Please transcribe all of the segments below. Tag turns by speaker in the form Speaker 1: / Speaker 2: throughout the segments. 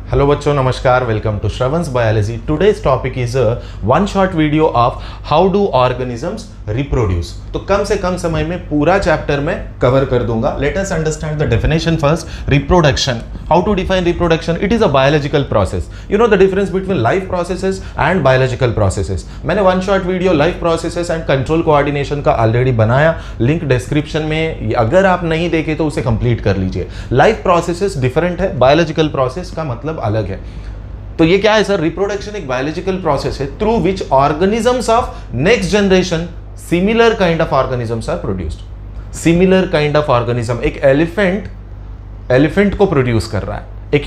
Speaker 1: Hello बच्चों, नमस्कार। Welcome to Shravan's biology. Today's topic is one short video of how do organisms reproduce. तो कम से कम समय में पूरा चैप्टर में कवर कर दूंगा। Let us understand the definition first. Reproduction, how to define reproduction? It is a biological process. You know the difference between life processes and biological processes. मैंने one short video life processes and control coordination का already बनाया, link description में। अगर आप नहीं देखे तो उसे कंप्लीट कर लीजिए। लाइफ प्रोसेसेस डिफरेंट है, बायोलॉजिकल प्रोसेस का मतलब अलग है। तो ये क्या है सर? रिप्रोडक्शन एक बायोलॉजिकल प्रोसेस है through which organisms of next generation, similar kind of organisms are produced. Similar kind of organism, एक एलिफेंट को प्रोड्यूस कर रहा है, एक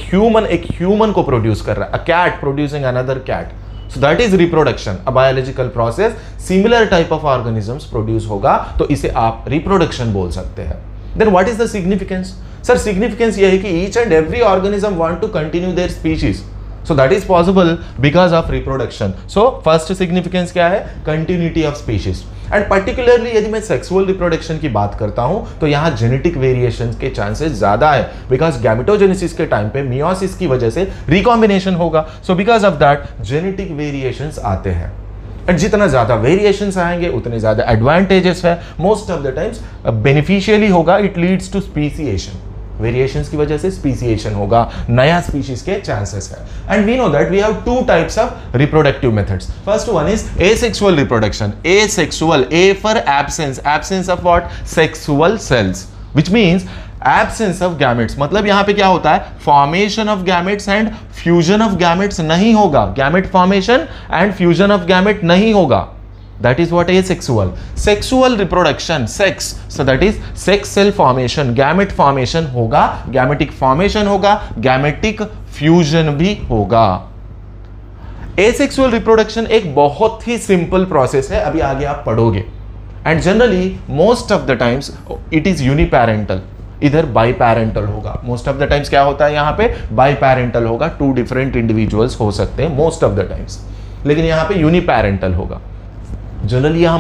Speaker 1: ह्यूमन को प्रोड्यूस कर रहा है, a cat producing another cat. So that is reproduction, a biological process. Similar type of organisms produce होगा तो इसे आप रिप्रोडक्शन बोल सकते हैं। Then what is the significance? Sir significance यह है कि each and every organism want to continue their species, so that is possible because of reproduction. So first significance क्या है? Continuity of species. And particularly यदि मैं sexual reproduction की बात करता हूं तो यहां genetic variations के chances ज्यादा है, because gametogenesis के टाइम पे meiosis की वजह से recombination होगा। So because of that genetic variations आते हैं, और जितना ज्यादा वेरिएशंस आएंगे उतने ज्यादा एडवांटेजेस है। Most of the times beneficially होगा, it leads to speciation. Variations की वजह से स्पीसिएशन होगा, नया स्पीशीज के चांसेस है। And we know that we have two types of reproductive methods. First one is asexual reproduction. Asexual, A for absence, absence of what? Sexual cells, which means absence of gametes. मतलब यहां पे क्या होता है? Formation of gametes and fusion of gametes नहीं होगा। Gamete formation and fusion of gamete नहीं होगा। That is what asexual. Sexual reproduction, sex, so that is sex cell formation, gamete formation होगा, gametic formation होगा, gametic fusion भी होगा। Asexual reproduction एक बहुत ही simple process है, अभी आगे आप पढ़ोगे। And generally most of the times it is uniparental, इधर बाईपैरेंटल होगा। मोस्ट ऑफ द टाइम्स क्या होता है यहाँ पे? बाईपैरेंटल होगा, टू डिफरेंट इंडिविजुअल्स हो सकते हैं मोस्ट ऑफ द टाइम्स, लेकिन यहाँ पे यूनिपैरेंटल होगा। जनरली यहाँ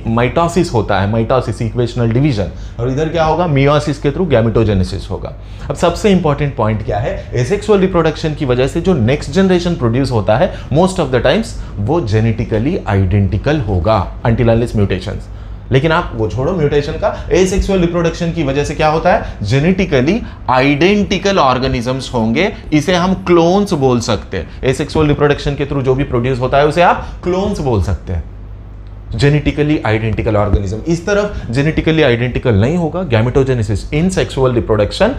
Speaker 1: माइटोसिस होता है, माइटोसिस इक्वेशनल डिवीजन, और इधर क्या होगा? मियोसिस के थ्रू गैमेटोजेनेसिस होगा। अब सबसे इंपॉर्टेंट पॉइंट क्या है? एसेक्सुअल रिप्रोडक्शन की वजह से जो नेक्स्ट जनरेशन प्रोड्यूस होता है मोस्ट ऑफ द टाइम्स वो जेनेटिकली आइडेंटिकल होगा अंटिल अनलेस म्यूटेशंस। लेकिन आप वो छोड़ो म्यूटेशन का, एसेक्सुअल रिप्रोडक्शन की वजह से क्या होता है? जेनेटिकली आइडेंटिकल ऑर्गेनिजम्स होंगे, इसे हम क्लोन्स बोल सकते हैं। एसेक्सुअल रिप्रोडक्शन के थ्रू जो भी प्रोड्यूस होता है उसे आप क्लोन्स बोल सकते हैं। Genetically identical organism. इस तरफ जेनेटिकली आइडेंटिकल नहीं होगा। Gametogenesis in sexual reproduction,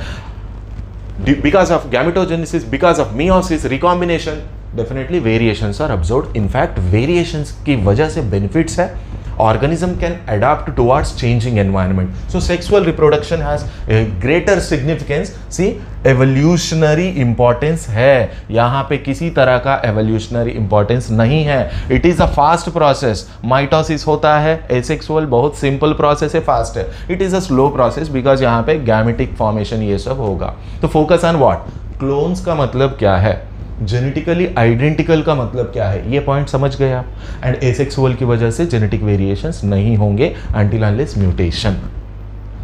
Speaker 1: because of gametogenesis, because of meiosis, recombination, definitely variations are observed. In fact, variations की वजह से benefits है। Organism can adapt towards changing environment. So sexual reproduction has a greater significance. See, evolutionary importance है। यहाँ पे किसी तरह का evolutionary importance नहीं है। It is a fast process. Mitosis होता है, asexual बहुत simple process है, fast है। It is a slow process because यहाँ पे gametic formation ये सब होगा। तो focus on what? Clones का मतलब क्या है? जेनेटिकली आइडेंटिकल का मतलब क्या है? ये पॉइंट समझ गए आप। एंड एसेक्सुअल की वजह से जेनेटिक वेरिएशंस नहीं होंगे अंटिल अनलेस म्यूटेशन।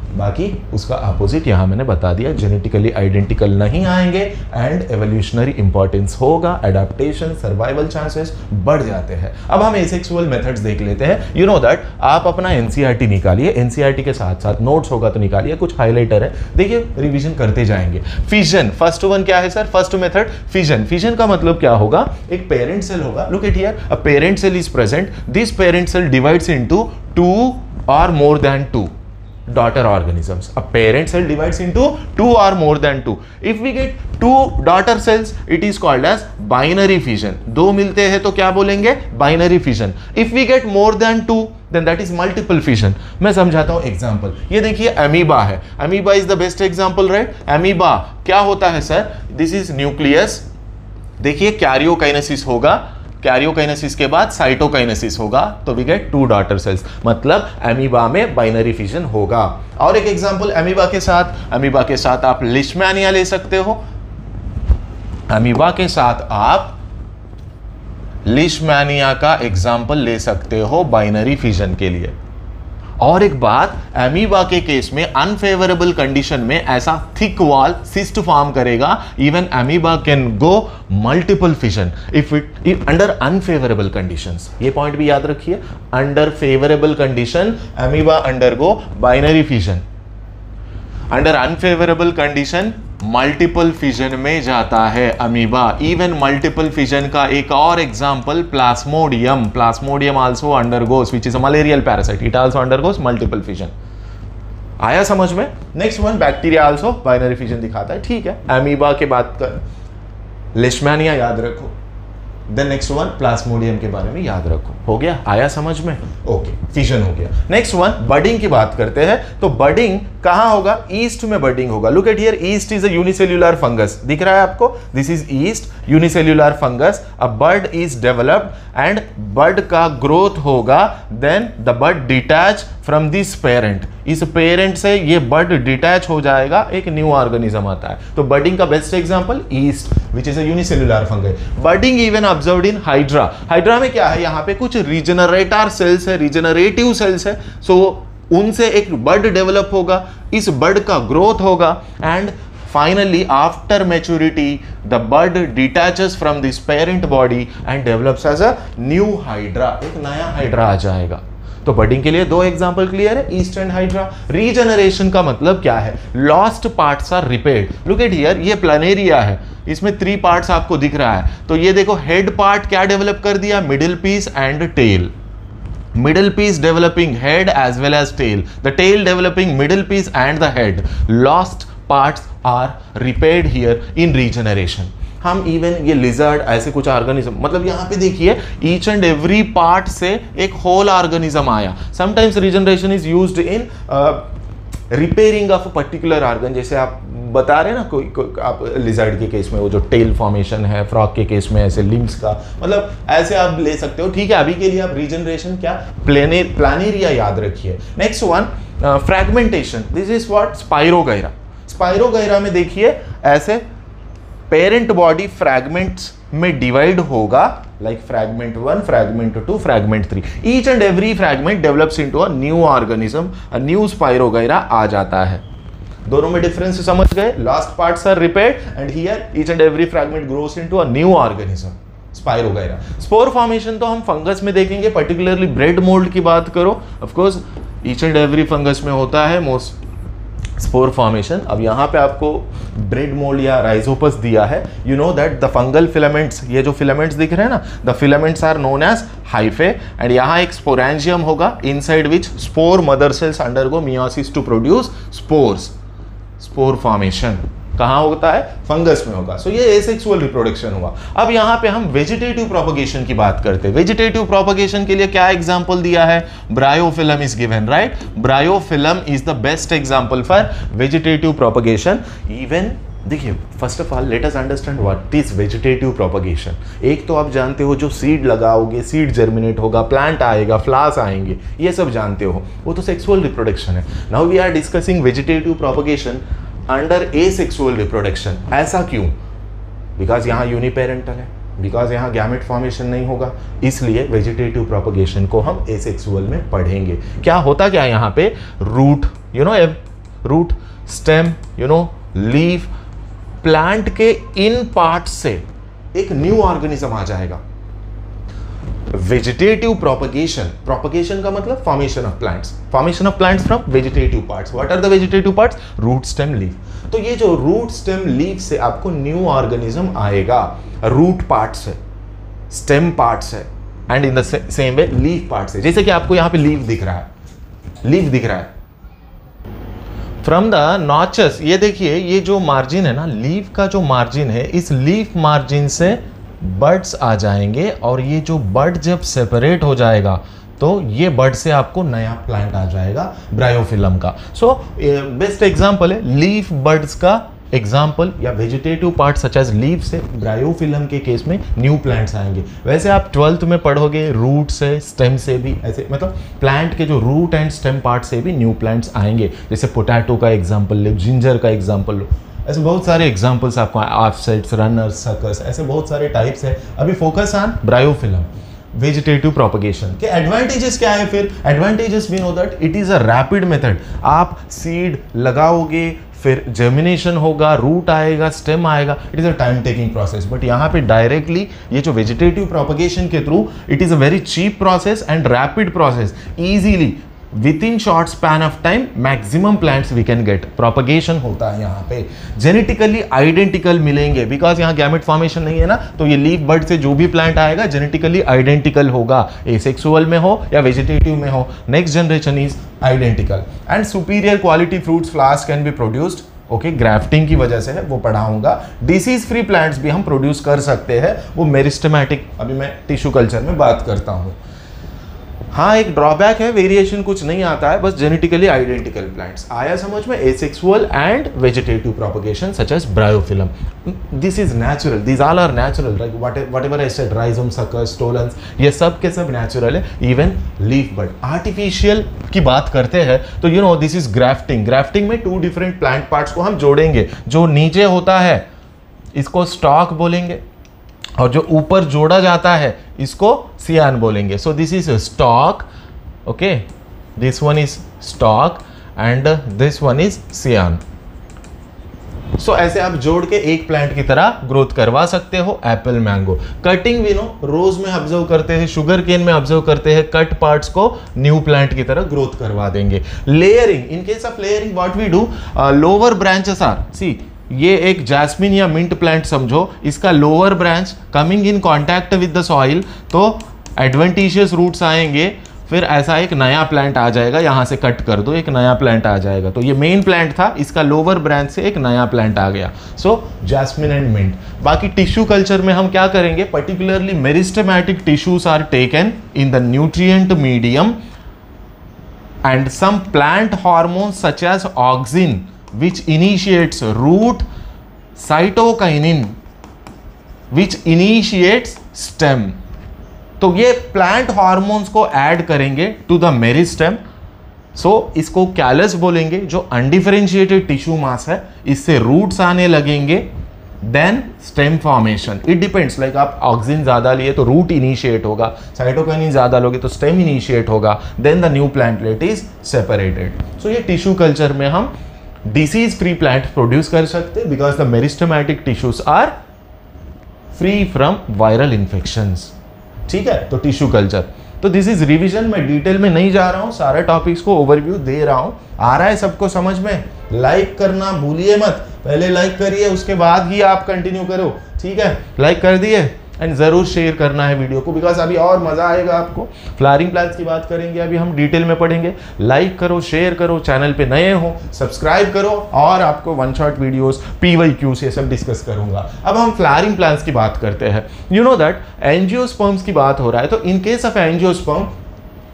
Speaker 1: बाकी उसका अपोजिट यहां मैंने बता दिया, जेनेटिकली आइडेंटिकल नहीं आएंगे एंड एवोल्यूशनरी इंपॉर्टेंस होगा, एडाप्टेशन, सर्वाइवल चांसेस बढ़ जाते हैं। अब हम एसेक्सुअल मेथड्स देख लेते हैं। यू नो दैट आप अपना एनसीईआरटी निकालिए, एनसीईआरटी के साथ साथ नोट्स होगा तो निकालिए, कुछ हाइलाइटर है, देखिए रिवीजन करते जाएंगे। फिजन, फर्स्ट वन क्या है sir? First method fission. Fission का मतलब क्या होगा? एक पेरेंट सेल होगा, look at here, a parent cell is present, this parent cell divides into 2 or more than 2 daughter organisms. A parent cell divides into 2 or more than 2. If we get 2 daughter cells, it is called as binary fission. दो मिलते हैं तो क्या बोलेंगे? Binary fission. If we get more than 2, then that is multiple fission. मैं समझाता हूँ example. ये देखिए अमीबा है, amoeba is the best example, right? Amoeba क्या होता है सर? दिस इज न्यूक्लियस, देखिए कैरियोकाइनेसिस होगा, कैरियोकाइनेसिस के बाद साइटोकाइनेसिस होगा, तो वी गेट 2 डॉटर सेल्स, मतलब अमीबा में बाइनरी फिजन होगा। और एक एग्जांपल अमीबा के साथ आप लिशमैनिया ले सकते हो। अमीबा के साथ आप लिशमैनिया का एग्जांपल ले सकते हो बाइनरी फिजन के लिए। और एक बात, एमीबा के केस में अनफेवरेबल कंडीशन में ऐसा थिक वॉल सिस्ट फॉर्म करेगा, even amoeba can go multiple fission if it under unfavourable conditions. ये पॉइंट भी याद रखिए, under favourable condition amoeba undergo binary fission, under unfavourable condition multiple fission में जाता है अमीबा। इवन मल्टीपल फिजन का एक और example Plasmodium, Plasmodium also undergoes which is a malarial parasite, it also undergoes multiple fission. आया समझ में? Next one, bacteria also binary fission दिखाता है, ठीक है। अमीबा के बात कर, लेशमैनिया याद रखो, देन नेक्स्ट वन प्लाज्मोडियम के बारे में याद रखो। हो गया? आया समझ में? ओके, फिजन हो गया। नेक्स्ट वन, बडिंग की बात करते हैं। तो बडिंग कहां होगा? ईस्ट में बडिंग होगा। Look at here, yeast is a unicellular fungus, दिख रहा है आपको? This is yeast unicellular fungus. A bud is developed and bud का ग्रोथ होगा, then the bud detach from this parent, इस पेरेंट से ये बड डिटैच हो जाएगा, एक न्यू ऑर्गेनिज्म आता है। तो बडिंग का best example east which is a unicellular fungus. Budding even observed in hydra. Hydra में क्या है? यहाँ पे कुछ रीजनरेटर सेल्स है, रीजनरेटिव सेल्स है, सो उनसे एक बड डेवलप होगा, इस बड का ग्रोथ होगा and finally after maturity the bud detaches from this parent body and develops as a new hydra, एक नया हाइड्रा आ जाएगा। तो बडिंग के लिए दो एग्जांपल क्लियर है, ईस्ट एंड हाइड्रा। रीजनरेशन का मतलब क्या है? Lost parts are repaired. Look at here, ये प्लानेरिया है, इसमें 3 पार्ट्स आपको दिख रहा है। तो ये देखो, हेड पार्ट क्या डेवलप कर दिया? Middle piece and tail. Middle piece developing head as well as tail, the tail developing middle piece and the head. Lost parts are repaired here in regeneration. हम इवन ये lizard ऐसे कुछ organism, मतलब यहाँ पे देखिए ईच एंड एवरी पार्ट से एक होल ऑर्गेनिज्म आया। Sometimes regeneration is used in repairing of particular organ, जैसे आप बता रहे हैं ना, कोई आप लिजर्ड के केस में वो जो टेल फॉर्मेशन है, फ्रॉग के केस में ऐसे लिम्स का, मतलब ऐसे आप ले सकते हो, ठीक है। अभी के लिए आप रीजनरेशन क्या, प्लानेरिया याद रखिए। Next one, fragmentation, this is what? Spirogyra. Spirogyra में देखिए ऐसे पेरेंट बॉडी फ्रैगमेंट्स में डिवाइड होगा, like fragment 1, fragment 2, fragment 3. Each and every fragment develops into a new organism, a new Spirogyra आ जाता है। दोनों में डिफरेंस समझ गए? Last parts are repaired and here each and every fragment grows into a new organism, spirogyra. Spore formation तो हम fungus में देखेंगे, पर्टिकुलरली ब्रेड मोल्ड की बात करो, of course each and every fungus में होता है मोस्ट स्पोर फॉर्मेशन। अब यहाँ पे आपको ब्रेड मोल्ड या राइजोपस दिया है। You know that the fungal filaments, ये जो फिलामेंट्स दिख रहे हैं ना, the filaments are known as hyphae and यहाँ एक स्पोरेंजियम होगा, inside which spore mother cells undergo meiosis to produce spores. Spore formation कहाँ होता है? फंगस में होगा। सो ये एसेक्सुअल रिप्रोडक्शन हुआ। अब यहाँ पे हम वेजिटेटिव प्रोपगेशन की बात करते हैं। वेजिटेटिव प्रोपगेशन के लिए क्या एग्जांपल दिया है? Bryophyllum is given, right? Bryophyllum is the best example for vegetative propagation. Even देखिए, first of all let us understand what is vegetative propagation. एक तो आप जानते हो जो सीड लगाओगे, सीड जर्मिनेट होगा, प्लांट आएगा, फ्लावर्स आएंगे, ये सब जानते हो, वो तो सेक्सुअल रिप्रोडक्शन है। Now we are discussing vegetative propagation under asexual reproduction. ऐसा क्यों? बिकॉज यहाँ यूनिपेरेंटल है, बिकॉज यहाँ गैमेट फॉर्मेशन नहीं होगा, इसलिए वेजिटेटिव प्रोपगेशन को हम एसेक्सुअल में पढ़ेंगे। क्या होता क्या है यहाँ पे? Root, you know, root, stem, you know, leaf, plant के इन पार्ट से एक न्यू ऑर्गेनिज्म आ जाएगा। वेजिटेटिव प्रोपगेशन, प्रोपगेशन का मतलब formation of plants, formation of plants from vegetative parts. What are the vegetative parts? Root, stem, leaf. तो ये जो रूट, स्टेम, लीफ से आपको न्यू ऑर्गेनिज्म आएगा, रूट पार्ट से, स्टेम पार्ट से and in the same way leaf part से। जैसे कि आपको यहाँ पे लीफ दिख रहा है, लीफ दिख रहा है फ्रॉम द नॉचेस। ये देखिए, ये जो मार्जिन है ना, लीफ का जो मार्जिन है, इस लीफ मार्जिन से बड्स आ जाएंगे और ये जो बड जब सेपरेट हो जाएगा तो ये बड से आपको नया प्लांट आ जाएगा ब्रायोफिलम का। सो बेस्ट एग्जांपल है लीफ बड्स का एग्जाम्पल, या vegetative part such as leaf से ब्रायोफिलम के केस में न्यू प्लांट्स आएंगे। वैसे आप 12th में पढ़ोगे रूट से, स्टेम से भी, ऐसे मतलब प्लांट के जो रूट एंड स्टेम पार्ट से भी न्यू प्लांट्स आएंगे। जैसे पोटैटो का एग्जाम्पल लो, जिंजर का एग्जाम्पल लो, ऐसे बहुत सारे एग्जाम्पल्स आपको, ऑफसेट्स, रनर्स, सकर्स, ऐसे बहुत सारे टाइप्स है। अभी focus on bryophyllum. Vegetative propagation के एडवांटेजेस क्या है? फिर advantages we know that it is a rapid method. आप सीड लगाओगे, फिर जर्मिनेशन होगा, रूट आएगा, स्टेम आएगा, it is a time taking process. But यहाँ पे डायरेक्टली ये जो वेजिटेटिव प्रोपगेशन के through, it is a very cheap process and rapid process. Easily within short span of time maximum plants we can gate, propagation होता है यहाँ पे। Genetically identical मिलेंगे, बिकॉज यहाँ गैमेट फॉर्मेशन नहीं है ना, तो ये लीफ बड से जो भी प्लांट आएगा जेनेटिकली आइडेंटिकल होगा, एसेक्सुअल में हो या वेजिटेटिव में हो, next generation is identical. And superior quality fruits flowers can be produced, okay, grafting की वजह से है, वो पढ़ाऊंगा। डिसीज फ्री प्लांट्स भी हम प्रोड्यूस कर सकते हैं, वो मेरिस्टेमेटिक, अभी मैं टिश्यू कल्चर में बात करता हूँ। हाँ, एक ड्रॉबैक है, वेरिएशन कुछ नहीं आता है, बस जेनेटिकली आइडेंटिकल प्लांट्स। आया समझ में? Asexual and vegetative propagation such as bryophyllum, this is natural, this all are natural, like whatever I said, rhizome, suckers, stolons, ये सब के सब नेचुरल है, इवन लीफ बड। आर्टिफिशियल की बात करते हैं तो you know this is grafting. Grafting में 2 डिफरेंट प्लांट पार्ट्स को हम जोड़ेंगे। जो नीचे होता है इसको स्टॉक बोलेंगे, और जो ऊपर जोड़ा जाता है इसको सियान बोलेंगे। सो this is stock, okay, this one is stock and this one is सियान। सो ऐसे आप जोड़ के एक प्लांट की तरह ग्रोथ करवा सकते हो। एप्पल, मैंगो, कटिंग भी नो रोज में ऑब्जर्व करते हैं, शुगर केन में ऑब्जर्व करते हैं, कट पार्ट्स को न्यू प्लांट की तरह ग्रोथ करवा देंगे। Layering, in case of layering what we do, lower branches are, see ये एक जैस्मिन या मिंट प्लांट समझो, इसका lower branch coming in contact with the soil तो एडवेंटिशियस रूट्स आएंगे, फिर ऐसा एक नया प्लांट आ जाएगा, यहाँ से कट कर दो एक नया प्लांट आ जाएगा। तो ये मेन प्लांट था, इसका लोअर ब्रांच से एक नया प्लांट आ गया। So jasmine and mint. बाकी टिश्यू कल्चर में हम क्या करेंगे, particularly meristematic tissues are taken in the nutrient medium and some plant hormones such as auxin which initiates root, cytokinin which initiates stem। तो ये प्लांट हार्मोन्स को add करेंगे to the meristem. So इसको callus बोलेंगे, जो undifferentiated tissue मास है, इससे roots आने लगेंगे, then stem formation. It depends, like आप ऑक्सिन ज्यादा लिए तो रूट इनिशिएट होगा, साइटोकाइनिन ज्यादा लोगे तो स्टेम इनिशिएट होगा, then the new plantlet is separated. So ये टिश्यू कल्चर में हम डिसीज फ्री प्लांट प्रोड्यूस कर सकते हैं, because the meristematic tissues are free from viral infections. ठीक है, तो टिश्यू कल्चर, तो दिस इज रिवीजन, मैं डिटेल में नहीं जा रहा हूं, सारे टॉपिक्स को ओवरव्यू दे रहा हूं। आ रहा है सबको समझ में? लाइक करना भूलिए मत, पहले लाइक करिए उसके बाद ही आप कंटिन्यू करो, ठीक है? लाइक कर दिए एंड ज़रूर शेयर करना है वीडियो को, बिकॉज अभी और मज़ा आएगा आपको। फ्लावरिंग प्लांट्स की बात करेंगे, अभी हम डिटेल में पढ़ेंगे। लाइक करो, शेयर करो, चैनल पे नए हो सब्सक्राइब करो, और आपको वन शॉट वीडियोस, PYQs ये सब डिस्कस करूंगा। अब हम फ्लावरिंग प्लांट्स की बात करते हैं। यू नो दैट एंजियोस्पर्म्स की बात हो रहा है, तो इन case of angiosperm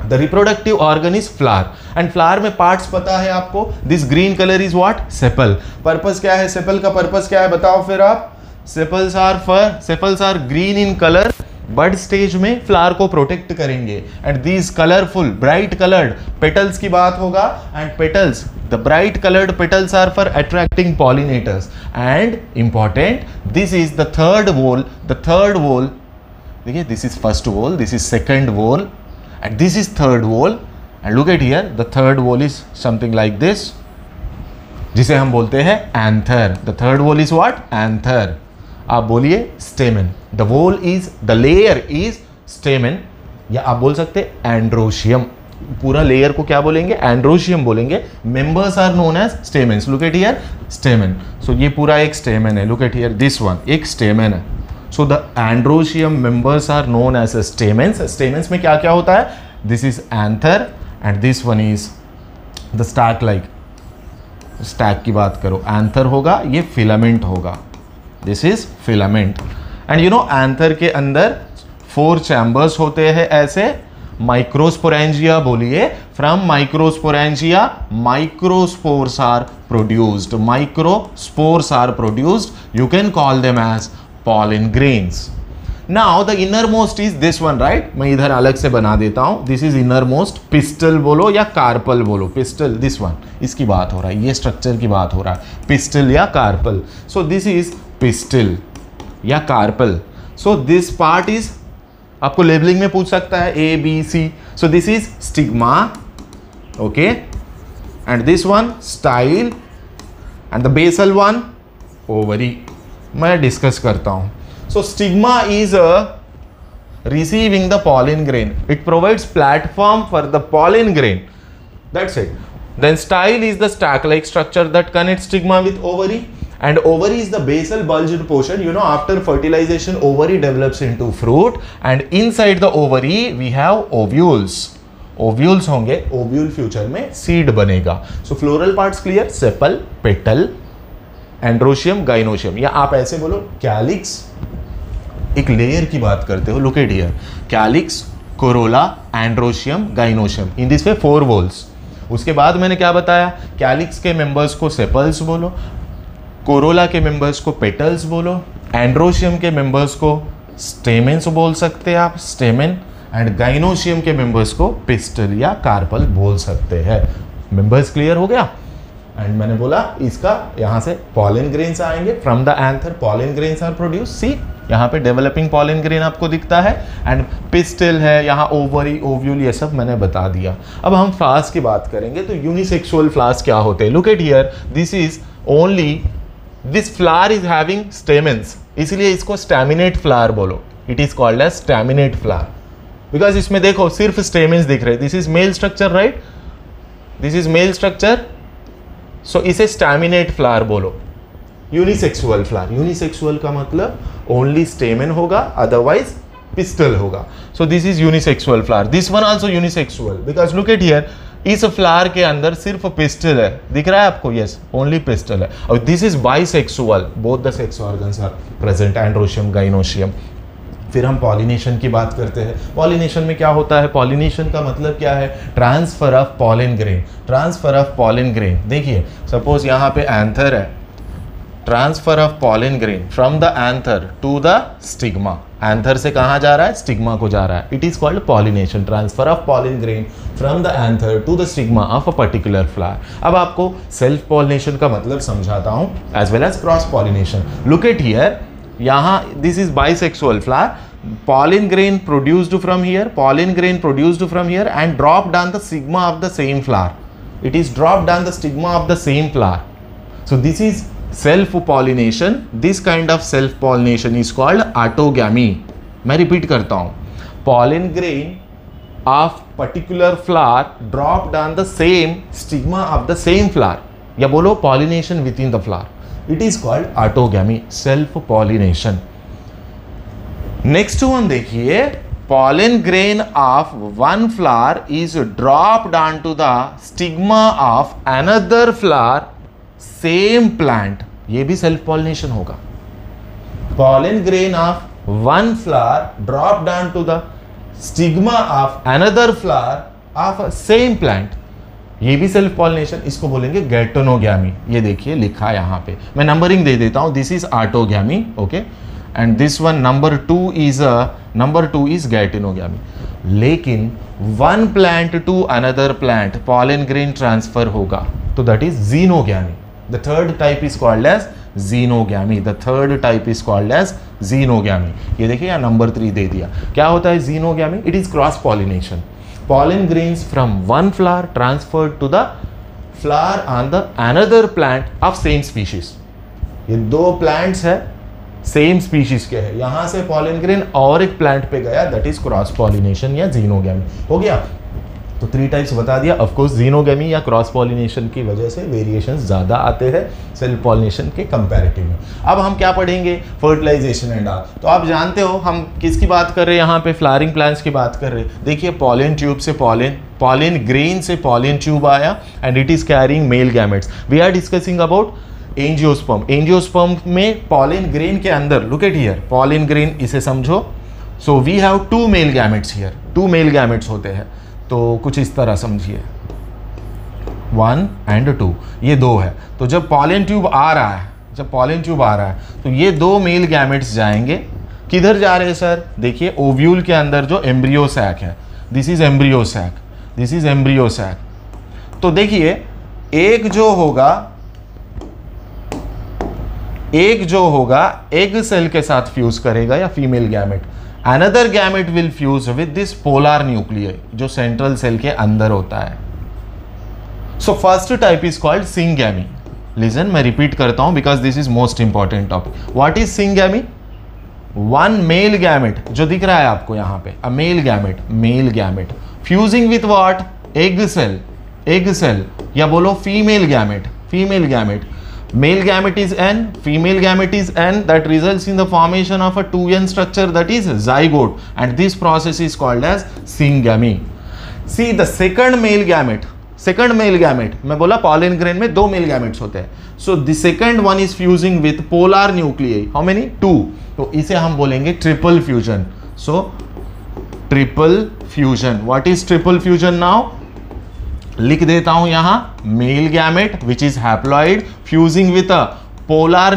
Speaker 1: the reproductive organ is flower, and flower में पार्ट्स पता है आपको, this green colour is what, sepal. Purpose क्या है सेपल का, पर्पस क्या है बताओ फिर आप? Sepals are green in colour, bud stage में फ्लावर को प्रोटेक्ट करेंगे, and these colourful bright coloured petals की बात होगा, and petals, the bright coloured petals are for attracting pollinators, and important, this is the third whorl, देखिए this is first whorl, this is second whorl, and this is third wall, and look at here, the third wall is something like this, जिसे हम बोलते हैं anther। the third wall is what, anther। आप बोलिए stamen, the wall is, the layer is stamen, या आप बोल सकते androecium, पूरा लेयर को क्या बोलेंगे, एंड्रोशियम बोलेंगे। Members are known as stamens, look at here, stamen. So ये पूरा एक स्टेमेन है, look at here, this one एक स्टेमेन है। So the androecium members are known as stamens. Stamens में क्या क्या होता है? This is anther and this one is the stack-like. Stack की बात करो, anther होगा, ये filament होगा. This is filament. And you know anther के अंदर 4 chambers होते हैं ऐसे. Microsporangia बोलिए. From microsporangia, microspores are produced. Microspores are produced. You can call them as pollen grains. Now the innermost is this one, right? मैं इधर अलग से बना देता हूँ. This is innermost. Pistil बोलो या कार्पल बोलो. Pistil, this one. इसकी बात हो रहा है, ये स्ट्रक्चर की बात हो रहा है. Pistil या carpel. So this is pistil या carpel. So this part is आपको लेबलिंग में पूछ सकता है A B C. So this is stigma, okay, and this one style, and the basal one ovary. मैं डिस्कस करता हूँ. So stigma is receiving the pollen grain. It provides platform for the pollen grain. That's it. Then style is the stack-like structure that connects stigma with ovary. And ovary is the basal bulged portion. You know, after fertilization, ovary develops into fruit, and inside the ovary we have ovules. Ovules होंगे, ovule future में seed बनेगा. So floral parts clear, sepal, petal, androecium, gynoecium. या आप ऐसे बोलो calyx. एक layer की बात करते हो. Look at here, calyx, corolla, androecium, gynoecium. In this way 4 whorls. उसके बाद मैंने क्या बताया, calyx के members को sepals बोलो, कोरोला के मेंबर्स को पेटल्स बोलो, एंड्रोशियम के मेंबर्स को स्टेमेन्स बोल सकते हैं आप, स्टेमेन, एंड गाइनोशियम के मेंबर्स को पिस्टल या कार्पल बोल सकते हैं. मेंबर्स क्लियर हो गया. एंड मैंने बोला इसका यहाँ से पॉलन ग्रेन्स आएंगे from the anther. Pollen grains are produce. See यहाँ पे डेवलपिंग पॉलन ग्रेन आपको दिखता है, एंड पिस्टल है यहाँ, ओवरी, ओव्यूल, ये सब मैंने बता दिया. अब हम फ्लावर्स की बात करेंगे तो यूनिसेक्सुअल फ्लावर्स क्या होते हैं. Look at here, this is only, this flower is having stamens, इसलिए इसको स्टैमिनेट फ्लावर बोलो. It is called as staminate flower because इसमें देखो सिर्फ स्टेमेन्स दिख रहे. This is male structure, right, this is male structure. So इसे staminate flower बोलो. यूनिसेक्सुअल फ्लावर, यूनिसेक्सुअल का मतलब ओनली स्टेमेन होगा, अदरवाइज पिस्टल होगा. So this is unisexual flower. This one also unisexual because look at here, इस flower के अंदर सिर्फ पिस्टल है, दिख रहा है आपको, यस, ओनली पिस्टल है. और this is bisexual, both the sex organs are present, androecium, gynoecium. फिर हम पॉलिनेशन की बात करते हैं. पॉलिनेशन में क्या होता है, पॉलिनेशन का मतलब क्या है, transfer of pollen grain. Transfer of pollen grain, देखिए सपोज यहाँ पे एंथर है, transfer of pollen grain from the anther to the stigma. Anther से कहाँ जा रहा है, स्टिग्मा को जा रहा है. It is called pollination, transfer of pollen grain from the anther to the stigma of a particular flower. अब आपको सेल्फ पॉलिनेशन का मतलब समझाता हूँ, as well as cross pollination. Look at here, यहाँ this is bisexual flower. pollen grain produced from here, pollen grain produced from here and dropped on the stigma of the same flower. It is dropped on the stigma of the same flower. So this is self pollination. This kind of self pollination is called autogamy. मैं repeat करता हूँ, pollen grain of particular flower dropped on the same stigma of the same flower, या बोलो pollination within the flower. It is called autogamy, self pollination. Next one देखिए, pollen grain of one flower is dropped onto the stigma of another flower, same plant. ये भी self pollination होगा. pollen grain of one flower dropped onto the stigma of another flower of same plant. ये भी self pollination, इसको बोलेंगे गैटोनोगैमी. ये देखिए लिखा है यहाँ पे, मैं नंबरिंग दे देता हूँ. This is autogamy, okay, and this one number 2 is geitonogamy. लेकिन one plant to another plant pollen grain transfer होगा, तो that is xenogamy. The third type is called as xenogamy. The third type is called as xenogamy. ये देखिए यहाँ number 3 दे दिया. क्या होता है xenogamy? It is cross pollination. Pollen grains from one flower transferred to the flower on the another plant of same species. ये दो plants है, सेम स्पीशीज के हैं, यहां से पॉलन ग्रेन और एक प्लांट पे गया, दैट इज क्रॉस पॉलिनेशन या जीनोगैमी. हो गया. तो 3 टाइप्स बता दिया. ऑफ कोर्स जीनोगैमी या क्रॉस पॉलिनेशन की वजह से वेरिएशंस ज़्यादा आते हैं सेल्फ पॉलिनेशन के कंपैरेटिव में. अब हम क्या पढ़ेंगे, फर्टिलाइजेशन एंड ऑल. तो आप जानते हो हम किसकी बात कर रहे हैं, यहाँ पे फ्लावरिंग प्लांट्स की बात कर रहे हैं. देखिए पॉलन ट्यूब से पॉलन ग्रेन से पॉलन ट्यूब आया and it is carrying male gametes. We are discussing about angiosperm. Angiosperm में पॉलन ग्रेन के अंदर, look at here, pollen grain इसे समझो. So we have 2 male gametes here. 2 male gametes होते हैं, तो कुछ इस तरह समझिए, 1 and 2, ये 2 है. तो जब पॉलन ट्यूब आ रहा है, तो ये 2 मेल गैमेट्स जाएंगे. किधर जा रहे हैं सर, देखिए ओव्यूल के अंदर जो एम्ब्रियो सैक है, this is embryo sac, this is embryo sac. तो देखिए एक जो होगा एग सेल के साथ फ्यूज करेगा या female gamete, Another gamete will fuse with this polar nuclei जो सेंट्रल सेल के अंदर होता है. So first type is called syngamy. Listen, मैं रिपीट करता हूं because this is most important topic. What is syngamy? One male gamete जो दिख रहा है आपको यहाँ पे, a male gamete fusing with what? egg cell या बोलो female gamete. Male gamete is N, female gamete is N, that results in the formation of a 2N structure, that is zygote, and this process is called as syngamy. See the second male gamete, मैं बोला pollen grain में 2 male gametes होते हैं. So the second one is fusing with polar nuclei. How many? 2. तो इसे हम बोलेंगे triple fusion. So triple fusion. What is triple fusion now? लिख देता हूं यहां, male gamete which is haploid fusing with a polar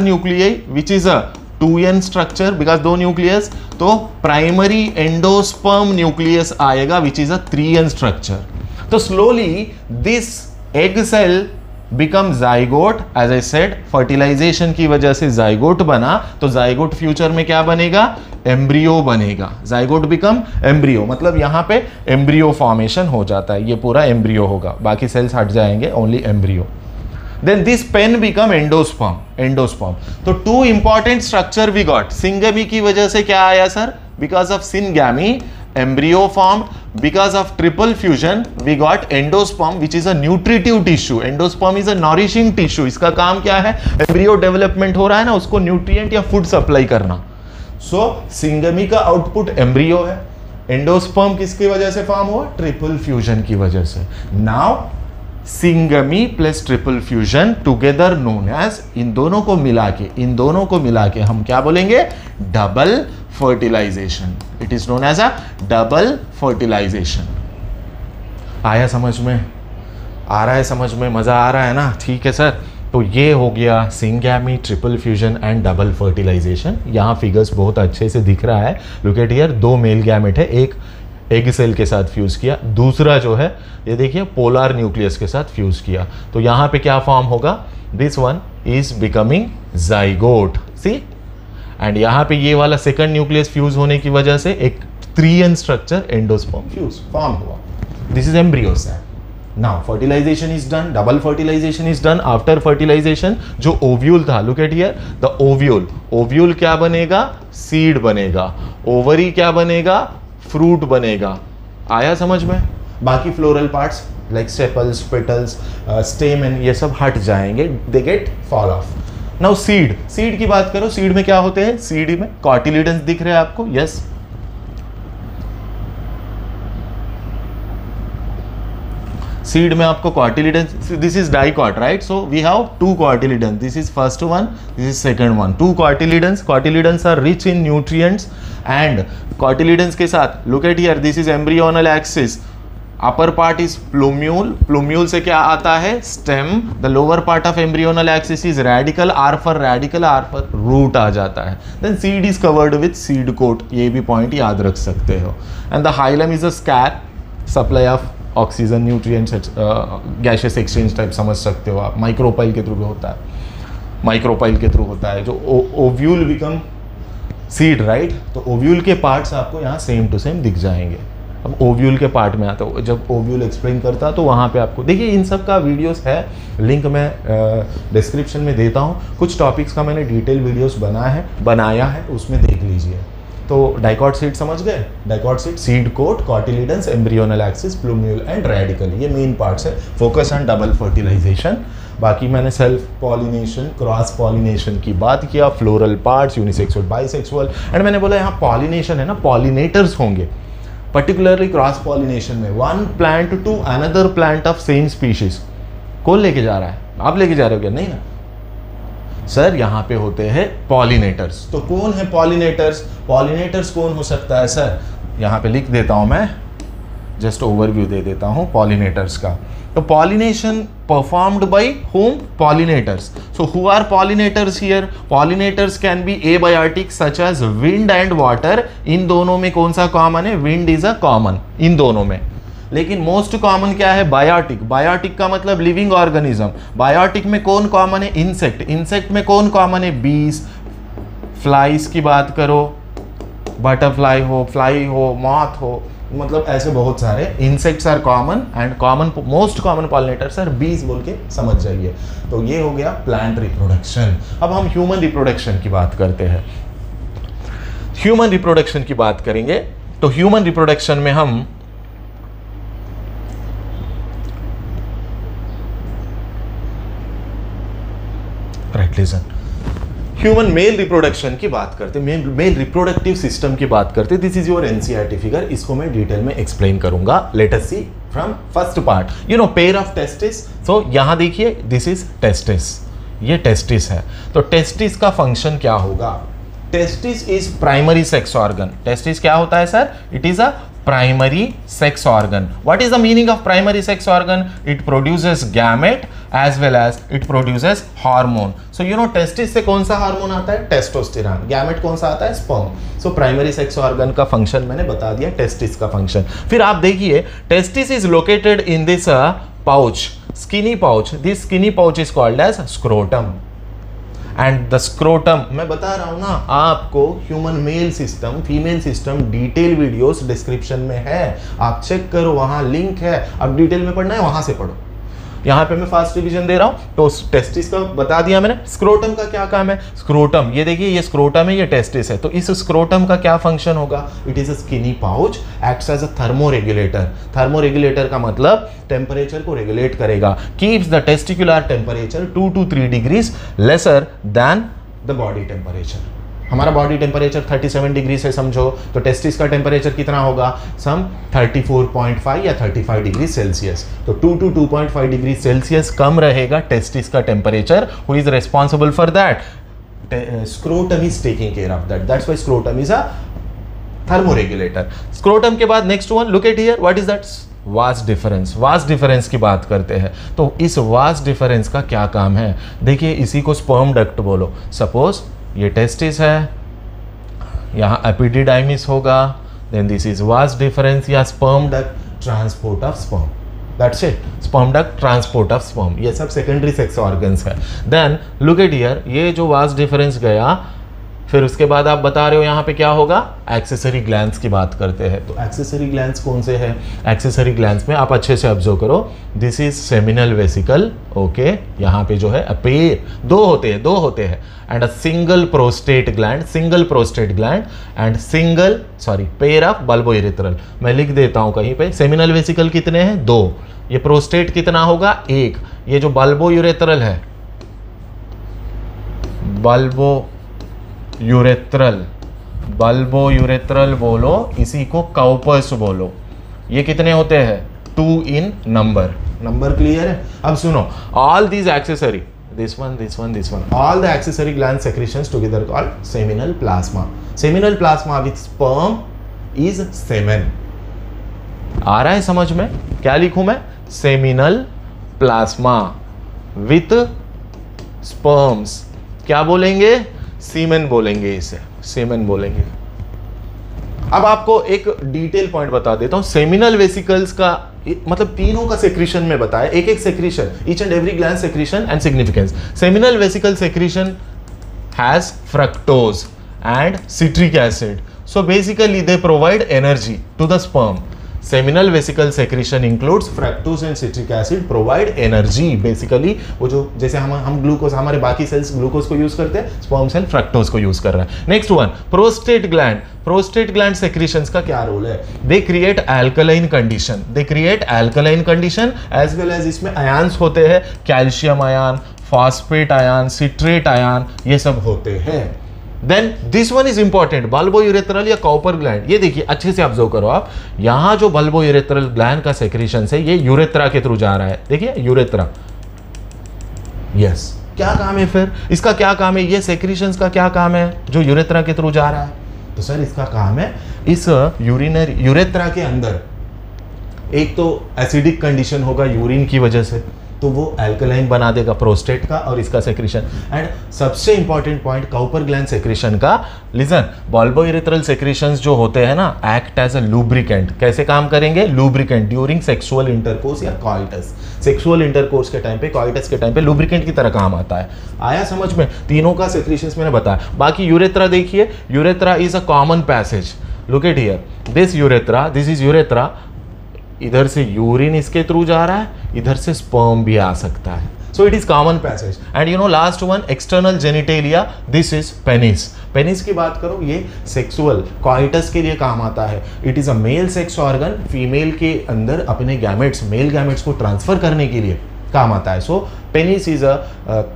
Speaker 1: nuclei which is a 2N structure because 2 nucleus, तो primary endosperm nucleus आएगा which is a 3N structure. तो slowly this egg cell become zygote. As I said, fertilization की वजह से zygote बना, तो zygote future में क्या बनेगा? एम्ब्रियो बनेगा. जाइगोट बिकम एम्ब्रियो, मतलब यहां पे एम्ब्रियो फॉर्मेशन हो जाता है. ये पूरा एम्ब्रियो होगा, बाकी सेल्स हट जाएंगे, only embryo. Then this PEN become endosperm. तो 2 important structure we got. Syngamy की वजह से क्या आया sir? Because of syngamy embryo formed. Because of triple fusion we got endosperm which is a nutritive tissue. Endosperm is a nourishing tissue. इसका काम क्या है? एम्ब्रियो डेवलपमेंट हो रहा है ना, उसको न्यूट्रिएंट या फूड सप्लाई करना. सो सिंगमी का आउटपुट एम्ब्रियो है. एंडोस्पर्म किसकी वजह से फॉर्म हुआ? ट्रिपल फ्यूजन की वजह से. Now syngamy plus triple fusion together known as, इन दोनों को मिला के हम क्या बोलेंगे? Double fertilization. It is known as a double fertilization. आया समझ में? आ रहा है समझ में? मजा आ रहा है ना? ठीक है सर. तो ये हो गया syngamy, triple fusion and double fertilisation. यहाँ फिगर्स बहुत अच्छे से दिख रहा है. Look at here, 2 male gamete है, एक एग सेल के साथ फ्यूज किया, दूसरा जो है ये देखिए पोलर न्यूक्लियस के साथ फ्यूज किया. तो यहाँ पे क्या फॉर्म होगा? This one is becoming zygote. See, and यहाँ पे ये वाला सेकंड न्यूक्लियस फ्यूज होने की वजह से एक 3N structure endosperm fuse form हुआ. This is embryo cell. Now fertilization is done, double fertilization is done. After fertilization जो ओव्यूल था, look at here, the ovule क्या बनेगा? सीड बनेगा. ओवरी क्या बनेगा? फ्रूट बनेगा. आया समझ में? बाकी floral parts like sepals, petals, स्टेमन, ये सब हट जाएंगे, they get fall of. Now seed की बात करो. सीड में क्या होते हैं? सीड में कॉटिलिडन्स दिख रहे हैं आपको? यस. सीड में आपको cotyledons, this is dicot, right? So we have 2 cotyledons. This is first one, this is second one. 2 cotyledons are rich in nutrients. And cotyledons के साथ look at here, this is embryonal axis. Upper part is plumule से क्या आता है? Stem. The lower part of embryonal axis is radical. Or for root आ जाता है. Then seed is covered with seed coat. ये भी पॉइंट याद रख सकते हो. And the hilum is a scare, supply of oxygen, nutrients, gaseous exchange type समझ सकते हो आप. माइक्रोपाइल के थ्रू होता है. जो ओव्यूल बिकम सीड, राइट? तो ओव्यूल के पार्ट्स आपको यहाँ सेम टू सेम दिख जाएंगे. अब ओव्यूल के पार्ट में आता हूँ, जब ओव्यूल एक्सप्लेन करता तो वहाँ पे आपको देखिए, इन सब का वीडियोस है, लिंक मैं डिस्क्रिप्शन में देता हूँ. कुछ टॉपिक्स का मैंने डिटेल वीडियोस बनाया है, उसमें देख लीजिए. तो डाइकॉट सीड समझ गए? Dicot seed, seed coat, cotyledons, embryonal axis, plumule and radicle, ये मेन पार्ट्स है. Focus on double fertilisation. बाकी मैंने सेल्फ पॉलिनेशन, क्रॉस पॉलिनेशन की बात किया, floral parts, unisexual, bisexual. And मैंने बोला यहाँ पॉलिनेशन है ना, पॉलिनेटर्स होंगे. पर्टिकुलरली क्रॉस पॉलिनेशन में one plant to another plant of same species. कौन लेके जा रहा है? आप लेके जा रहे हो क्या? नहीं ना सर, यहाँ पे होते हैं पॉलिनेटर्स. तो कौन है पॉलिनेटर्स? पॉलिनेटर्स कौन हो सकता है सर? यहाँ पे लिख देता हूँ मैं, जस्ट ओवरव्यू दे देता हूँ पॉलिनेटर्स का. तो pollination performed by whom? Pollinators. So who are pollinators here? Pollinators can be abiotic such as wind and water. इन दोनों में कौन सा कॉमन है? Wind is a common in दोनों में. लेकिन मोस्ट कॉमन क्या है? बायोटिक. बायोटिक का मतलब लिविंग ऑर्गेनिज्म. बायोटिक में कौन कॉमन है? इंसेक्ट. इंसेक्ट में कौन कॉमन है? बीज, फ्लाइज की बात करो, बटरफ्लाई हो, फ्लाई हो, मॉथ हो, मतलब ऐसे बहुत सारे insects are common and most common pollinators are bees बोल के समझ जाइए। तो ये हो गया प्लांट रिप्रोडक्शन। अब हम ह्यूमन रिप्रोडक्शन की बात करते हैं। ह्यूमन रिप्रोडक्शन की बात करेंगे तो ह्यूमन रिप्रोडक्शन में हम ह्यूमन मेल रिप्रोडक्शन की बात करते, मेल रिप्रोडक्टिव सिस्टम की बात करते। This is your NCERT figure, इसको मैं डिटेल में एक्सप्लेन करूंगा। Let us see from first part. You know pair of testis. तो यहां देखिए दिस इज टेस्टिस, ये टेस्टिस है। तो टेस्टिस का फंक्शन क्या होगा? Testis is primary sex organ. टेस्टिस क्या होता है sir? It is a primary sex organ. What is the meaning of primary sex organ? It produces gamete as well as it produces hormone. So you know testis से कौन सा hormone आता है? Testosterone. Gamete कौन सा आता है? Sperm. So primary sex organ का फंक्शन मैंने बता दिया, टेस्टिस का फंक्शन। फिर आप देखिए testis is located in this pouch, skinny pouch. This skinny pouch is called as scrotum and the scrotum. मैं बता रहा हूं ना आपको, human male system, female system, detail videos description में है, आप चेक करो, वहां लिंक है। अब डिटेल में पढ़ना है वहां से पढ़ो। यहाँ पे मैं फास्ट रिवीजन दे रहा हूँ। तो टेस्टिस का बता दिया मैंने। स्क्रोटम का क्या काम है? स्क्रोटम, ये देखिए ये स्क्रोटम है, ये टेस्टिस है। तो इस स्क्रोटम का क्या फंक्शन होगा? It is a skinny pouch, acts as a thermoregulator. Thermoregulator का मतलब टेम्परेचर को रेगुलेट करेगा, keeps the testicular temperature 2 to 3 degrees lesser than the body temperature. हमारा बॉडी टेम्परेचर 37 डिग्री से समझो, तो टेस्टिस का टेम्परेचर कितना होगा? सम 34.5 या 35 डिग्री सेल्सियस। तो 2 to 2.5 डिग्री सेल्सियस कम रहेगा टेस्टिस का temperature. Who is responsible for that? Scrotum is taking care of that. That's why scrotum is a thermoregulator. Scrotum के बाद next one, look at here, what is that? Vas deferens. Vas deferens की बात करते हैं। तो इस vas deferens का क्या काम है? देखिए इसी को स्पर्म डक्ट बोलो। सपोज ये टेस्टिस है, यहाँ एपिडिडाइमिस होगा, then this is vas deferens या sperm duct, transport of sperm. That's it, sperm duct, transport of sperm. ये सब सेकेंडरी सेक्स ऑर्गन्स है। देन लुक एट हियर, ये जो वास डिफरेंस गया, फिर उसके बाद आप बता रहे हो यहाँ पे क्या होगा? एक्सेसरी ग्लैंड्स की बात करते हैं। तो एक्सेसरी ग्लैंड्स कौन से हैं? एक्सेसरी ग्लैंड्स में आप अच्छे से ऑब्जर्व करो, this is seminal vesicle. Okay, यहाँ पे जो है पेयर दो होते हैं and a single prostate gland, and pair of bulbo urethral. मैं लिख देता हूँ कहीं पे, सेमिनल वेसिकल कितने हैं? 2। ये प्रोस्टेट कितना होगा? 1। ये जो बल्बो यूरेथ्रल है, बल्बो यूरेथ्रल बोलो, इसी को काउपस बोलो। ये कितने होते हैं? 2 इन नंबर क्लियर है? अब सुनो, all these accessory, this one, all the accessory gland secretions together called seminal plasma. Seminal plasma with sperm is semen. आ रहा है समझ में? क्या लिखूं मैं? Seminal plasma with sperms. क्या बोलेंगे? सीमेन बोलेंगे, इसे सीमेन बोलेंगे। अब आपको एक डिटेल पॉइंट बता देता हूं। सेमिनल वेसिकल्स का मतलब तीनों का सेक्रीशन में बताया, एक एक secretion, each and every gland secretion and significance. Seminal vesicle secretion has fructose and citric acid, so basically they provide energy to the sperm. Seminal vesicle secretion includes fructose and citric acid, provide energy. Basically वो जो जैसे हम glucose, हमारे बाकी sales glucose को use करते हैं, sperm cell fructose को यूज कर रहा है। Next one, prostate gland. Prostate gland secretions का क्या रोल है? They create alkaline condition, as well as इसमें आयन्स होते हैं, calcium ion, phosphate ion, citrate ion, ये सब होते हैं। Then this one is important, bulbourethral या कॉपर ग्लैंड। ये देखिए अच्छे से ऑब्जर्व करो आप, यहां जो बल्बो यूरेथ्रल ग्लैंड का सेक्रीशन है, ये यूरेथ्रा के थ्रू जा रहा है। देखिए यूरेथ्रा, यस। क्या काम है फिर इसका? क्या काम है? ये सेक्रीशंस का क्या काम है जो यूरेथ्रा के थ्रू जा रहा है? तो सर इसका काम है, इस यूरेथ्रा के अंदर एक तो एसिडिक कंडीशन होगा यूरिन की वजह से, तो वो अल्कलाइन बना देगा प्रोस्टेट का और इसका सेक्रेशन। एंड सबसे important point Cowper gland secretion का, लिसन, बल्बोइरेथ्रल सेक्रेशंस जो होते हैं ना, एक्ट एज अ लुब्रिकेंट। कैसे काम करेंगे? लुब्रिकेंट ड्यूरिंग सेक्सुअल इंटरकोर्स या कॉइटस। सेक्सुअल इंटरकोर्स के टाइम पे, कॉइटस के टाइम पे लुब्रिकेंट की तरह काम आता है। आया समझ में? तीनों का सेक्रेशंस मैंने बताया। बाकी यूरेथ्रा देखिए, urethra is a common passage. Look at here, this urethra, this is urethra. इधर से यूरिन इसके थ्रू जा रहा है, इधर से स्पर्म भी आ सकता है। So it is common passage. And you know last one, external genitalia, this is penis. Penis की बात करो, ये सेक्सुअल कॉइटस के लिए काम आता है। It is a male sex organ, female के अंदर अपने गैमेट्स, मेल गैमेट्स को ट्रांसफर करने के लिए काम आता है। So penis is a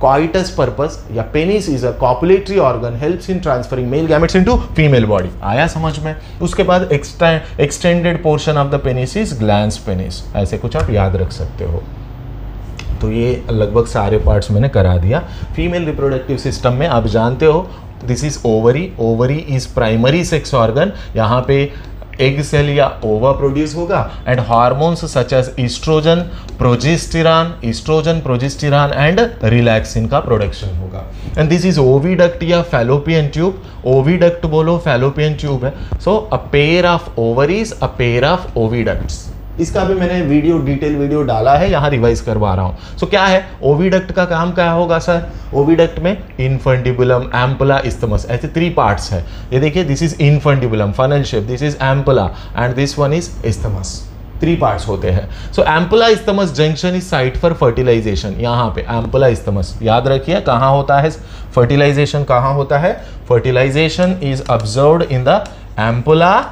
Speaker 1: coitus purpose, या penis is a copulatory organ, helps in transferring male gametes into female body. आया समझ में? उसके बाद extended portion of the penis is glans penis. ऐसे कुछ आप याद रख सकते हो। तो ये लगभग सारे पार्ट्स मैंने करा दिया। फीमेल रिप्रोडक्टिव सिस्टम में आप जानते हो, this is ovary. Ovary is primary sex organ. यहाँ पे एग सेल या ओवा प्रोड्यूस होगा and hormones such as oestrogen, progesterone and relaxin का प्रोडक्शन होगा। एंड दिस इज ओविडक्ट या फैलोपियन ट्यूब। ओविडक्ट बोलो, फैलोपियन ट्यूब है। So a pair of ovaries, a pair of oviducts. इसका भी मैंने वीडियो, डिटेल वीडियो डाला है, यहाँ रिवाइज करवा रहा हूँ। सो क्या है ओविडक्ट का काम? क्या होगा सर? ओविडक्ट में इनफंडिबुलम, एम्पुला, इस्थमस, ऐसे 3 पार्ट्स है। ये देखिए, this is infundibulum, funnel shape, this is ampulla and this one is isthmus. 3 parts होते हैं। So ampulla isthmus junction is site for fertilization. यहाँ पे एम्पुला इस्थमस, याद रखिए कहाँ होता है फर्टिलाइजेशन, कहाँ होता है fertilisation? Is observed in the ampulla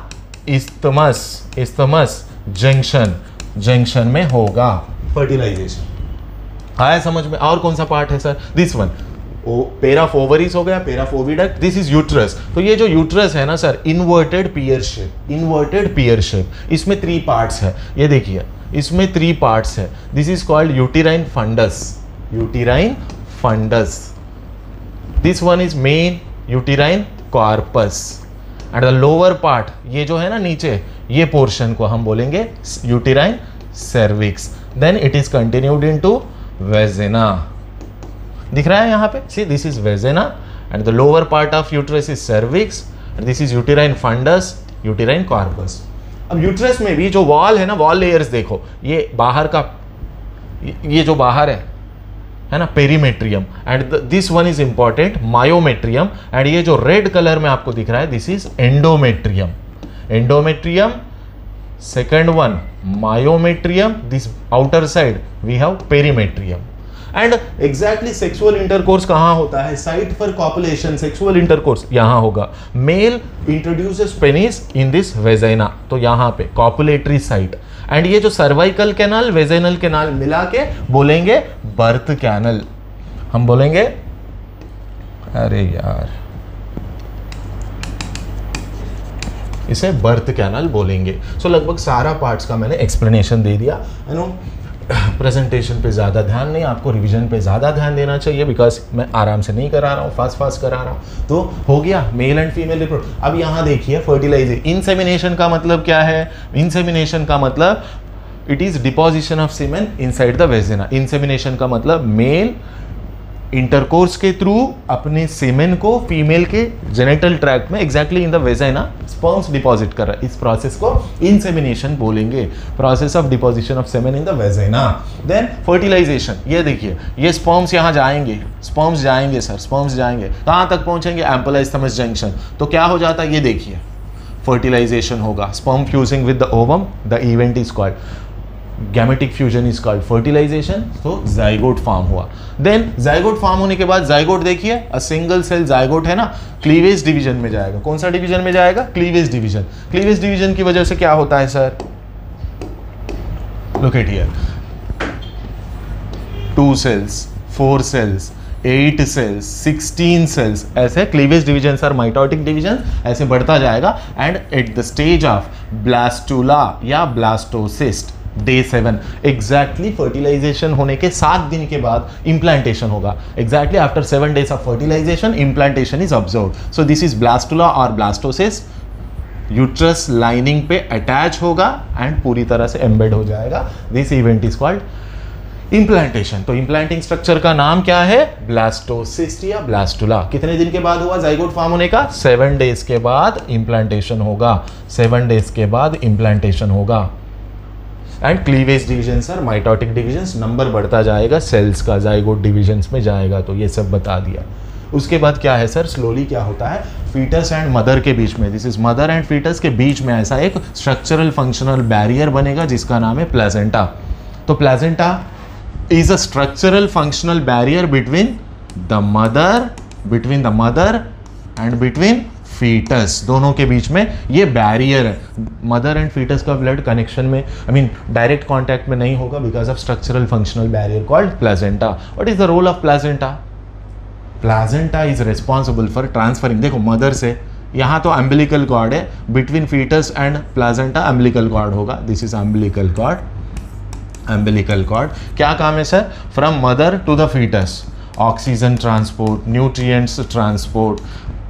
Speaker 1: isthmus junction में होगा फर्टिलाइजेशन। आया समझ में? और कौन सा पार्ट है sir? This one, pair of ovaries हो गया, pair of oviduct. This is uterus. तो ये जो यूट्रस है ना सर, इन्वर्टेड पियर शेप, इसमें 3 पार्ट्स है। ये देखिए, इसमें 3 पार्ट्स है। This is called uterine fundus. This one is main uterine corpus and the lower part, ये जो है ना नीचे, ये पोर्शन को हम बोलेंगे uterine cervix. Then it is continued into vagina. दिख रहा है यहाँ पे? See, this is vagina and the lower part of uterus is cervix and this is uterine fundus, uterine corpus. अब यूट्रस में भी जो वॉल है ना, वॉल लेयर्स देखो, ये बाहर का, ये जो बाहर है ना, perimetrium, and this one is important, myometrium. And ये जो रेड कलर में आपको दिख रहा है, this is endometrium. Second one myometrium, this outer side we have perimetrium. And exactly sexual intercourse कहाँ होता है? Site for copulation, sexual intercourse यहाँ होगा। Male introduces penis in this vagina, तो यहाँ पे कॉपुलेटरी साइट। एंड ये जो सर्वाइकल कैनाल, वेजाइनल कैनाल मिला के बोलेंगे बर्थ कैनल। हम बोलेंगे, अरे यार, इसे बर्थ कैनल बोलेंगे। सो लगभग सारा पार्ट्स का मैंने एक्सप्लेनेशन दे दिया। यू नो, प्रेजेंटेशन पे ज़्यादा ध्यान नहीं, आपको रिवीजन पे ज़्यादा ध्यान देना चाहिए, बिकॉज मैं आराम से नहीं करा रहा हूँ, फास्ट करा रहा हूँ। तो हो गया मेल एंड फीमेल रिप्रोडक्शन। अब यहाँ देखिए फर्टिलाइजेशन, इंसेमिनेशन का मतलब क्या है? इंसेमिनेशन का मतलब it is deposition of semen inside the vagina. Insemination का मतलब मेल इंटरकोर्स के थ्रू अपने सीमेन को फीमेल के जेनिटल ट्रैक्ट में, exactly in the vagina, sperms deposit कर रहा है। इस प्रोसेस को इंसेमिनेशन बोलेंगे, process of deposition of semen in the vagina. Then fertilisation, ये देखिए, ये स्पर्म्स यहाँ जाएंगे, स्पर्म्स जाएंगे कहाँ तक पहुँचेंगे? Ampulla isthmus junction. तो क्या हो जाता है? ये देखिए, फर्टिलाइजेशन होगा, sperm fusing with the ovum, the event is called gametic fusion is called fertilisation. तो जाइगोट फॉर्म हुआ। देन जाइगोट फॉर्म होने के बाद, जाइगोट देखिए, अ सिंगल सेल जाइगोट है ना, क्लीवेज डिवीजन में जाएगा। कौन सा डिवीजन में जाएगा? Cleavage division. क्लीवेज डिवीजन की वजह से क्या होता है sir? Look at here, 2 cells, 4 cells, 8 cells, 16 cells, ऐसे cleavage division sir, mitotic division ऐसे बढ़ता जाएगा। And at the stage of blastula या ब्लास्टोसिस्ट, डे 7, एग्जैक्टली फर्टिलाइजेशन होने के 7 दिन के बाद इम्प्लांटेशन होगा। Exactly after 7 days of fertilization implantation is observed. So this is blastula और ब्लास्टोसिस्ट। यूट्रस लाइनिंग पे अटैच होगा एंड पूरी तरह से एम्बेड हो जाएगा। This event is called implantation, तो इम्प्लांटिंग स्ट्रक्चर का नाम क्या है? ब्लास्टोसिस्ट या ब्लास्टुला। कितने दिन के बाद हुआ जाइगोट फॉर्म होने का? 7 डेज के बाद इम्प्लांटेशन होगा, 7 डेज के बाद इम्प्लांटेशन होगा। And cleavage division sir, mitotic division, number बढ़ता जाएगा सेल्स का, जाइगोट डिविजन्स में जाएगा, तो ये सब बता दिया। उसके बाद क्या है सर, स्लोली क्या होता है, फीटस एंड मदर के बीच में, this is mother and foetus के बीच में ऐसा एक स्ट्रक्चरल फंक्शनल बैरियर बनेगा जिसका नाम है प्लेजेंटा। तो placenta is a structural functional barrier between the mother and between fetus, दोनों के बीच में ये बैरियर है। मदर एंड फीटस का ब्लड कनेक्शन में, आई मीन डायरेक्ट कांटेक्ट में नहीं होगा because of structural functional barrier called placenta. What is the role of placenta? Placenta is responsible for transferring, देखो मदर से यहाँ तो अम्बिलिकल कॉर्ड है, between foetus and placenta umbilical cord होगा, this is umbilical cord. Umbilical cord क्या काम है sir? From mother to the foetus, oxygen transport, nutrients transport,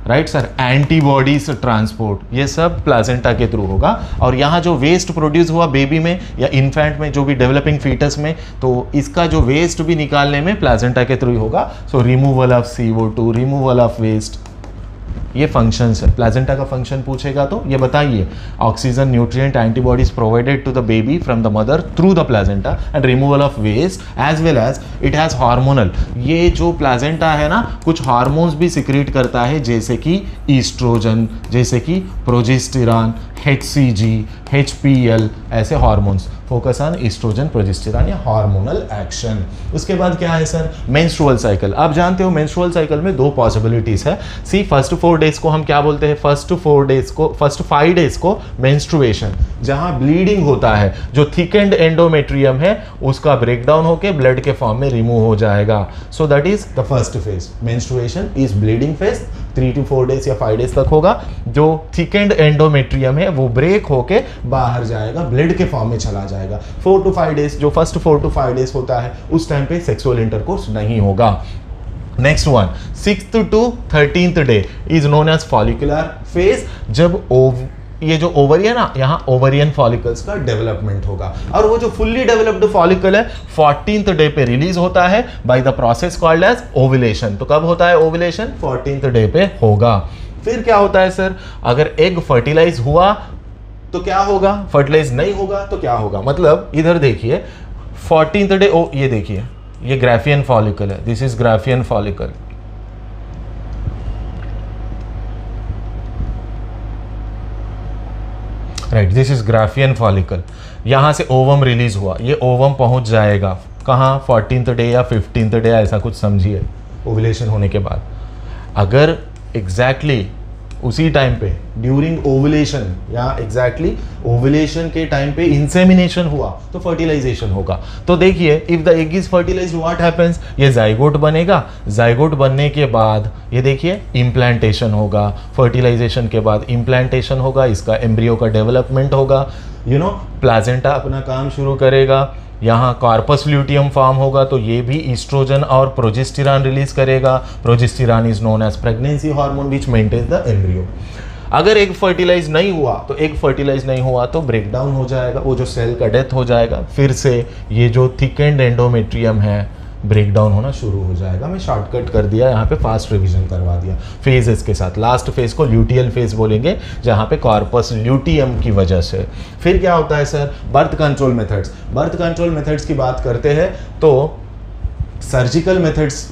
Speaker 1: right sir, antibodies transport, ये सब प्लेजेंटा के थ्रू होगा। और यहाँ जो वेस्ट प्रोड्यूस हुआ बेबी में या इन्फेंट में, जो भी डेवलपिंग फीटस में, तो इसका जो वेस्ट भी निकालने में प्लेजेंटा के थ्रू ही होगा। So removal of CO2, removal of waste, ये फंक्शंस है। प्लेजेंटा का फंक्शन पूछेगा तो ये बताइए, oxygen, nutrient, antibodies provided to the baby from the mother through the placenta and removal of waste as well as it has hormonal. ये जो placenta है ना, कुछ हार्मोन्स भी सिक्रीट करता है, जैसे कि ईस्ट्रोजन, जैसे कि प्रोजेस्टेरॉन, HCG, HPL, ऐसे hormones. Focus on oestrogen, progesterone या हार्मोनल एक्शन। उसके बाद क्या है सर? Menstrual cycle. आप जानते हो मेंस्ट्रुअल साइकिल में 2 पॉसिबिलिटीज है। सी, फर्स्ट 4 डेज को हम क्या बोलते हैं? फर्स्ट 5 डेज को मेंस्ट्रुएशन, जहां ब्लीडिंग होता है, जो थिकेंड एंडोमेट्रियम है उसका ब्रेकडाउन होकर ब्लड के फॉर्म में रिमूव हो जाएगा। सो that is the first phase. Menstruation is bleeding phase, 3 to 4 days या 5 डेज तक होगा। जो थिकेंड एंडोमेट्रियम है वो ब्रेक होके बाहर जाएगा, ब्लड के फॉर्म में चला जाएगा। 4 to 5 डेज, जो फर्स्ट 4 to 5 डेज होता है, उस टाइम पे सेक्सुअल इंटरकोर्स नहीं होगा। Next one, 6th to 13th day is known as follicular phase, जब ये जो ओवरी है ना, यहाँ ओवरियन फॉलिकल्स का डेवलपमेंट होगा। और वो जो फुल्ली डेवलप्ड फॉलिकल है 14th डे पे रिलीज होता है by the process called as ovulation. तो कब होता है ओव्यूलेशन? 14th डे पे होगा। फिर क्या होता है सर? अगर एग फर्टिलाइज हुआ तो क्या होगा, फर्टिलाइज नहीं होगा तो क्या होगा? मतलब इधर देखिए 14th डे, ये देखिए ये ग्राफियन फॉलिकल है, this is Graafian follicle, right, this is Graafian follicle. यहां से ओवम रिलीज हुआ, ये ओवम पहुंच जाएगा कहां? 14th डे या 15th डे, ऐसा कुछ समझिए, ओव्यूलेशन होने के बाद। अगर एग्जैक्टली उसी टाइम पे ड्यूरिंग ओव्यूलेशन या एग्जैक्टली ओव्यूलेशन के टाइम पे इंसेमिनेशन हुआ तो फर्टिलाइजेशन होगा। तो देखिए, if the egg is fertilised what happens? ये जाइगोट बनेगा, जाइगोट बनने के बाद ये देखिए इम्प्लांटेशन होगा, फर्टिलाइजेशन के बाद इम्प्लांटेशन होगा, इसका एम्ब्रियो का डेवलपमेंट होगा, प्लेजेंटा अपना काम शुरू करेगा, यहाँ कॉर्पस ल्यूटियम फॉर्म होगा, तो ये भी ईस्ट्रोजन और प्रोजेस्टेरॉन रिलीज करेगा। Progesterone is known as pregnancy hormone which maintains the embryo. अगर एग फर्टिलाइज नहीं हुआ तो एग फर्टिलाइज नहीं हुआ तो ब्रेकडाउन हो जाएगा, वो जो सेल का डेथ हो जाएगा, फिर से ये जो थिकेंड एंडोमेट्रियम है ब्रेकडाउन होना शुरू हो जाएगा। मैं शॉर्टकट कर दिया, यहाँ पे फास्ट रिवीजन करवा दिया फेजेस के साथ। लास्ट फेज को ल्यूटियल फेज बोलेंगे, जहाँ पे कॉर्पस ल्यूटियम की वजह से। फिर क्या होता है sir? Birth control methods. Birth control methods की बात करते हैं तो सर्जिकल मेथड्स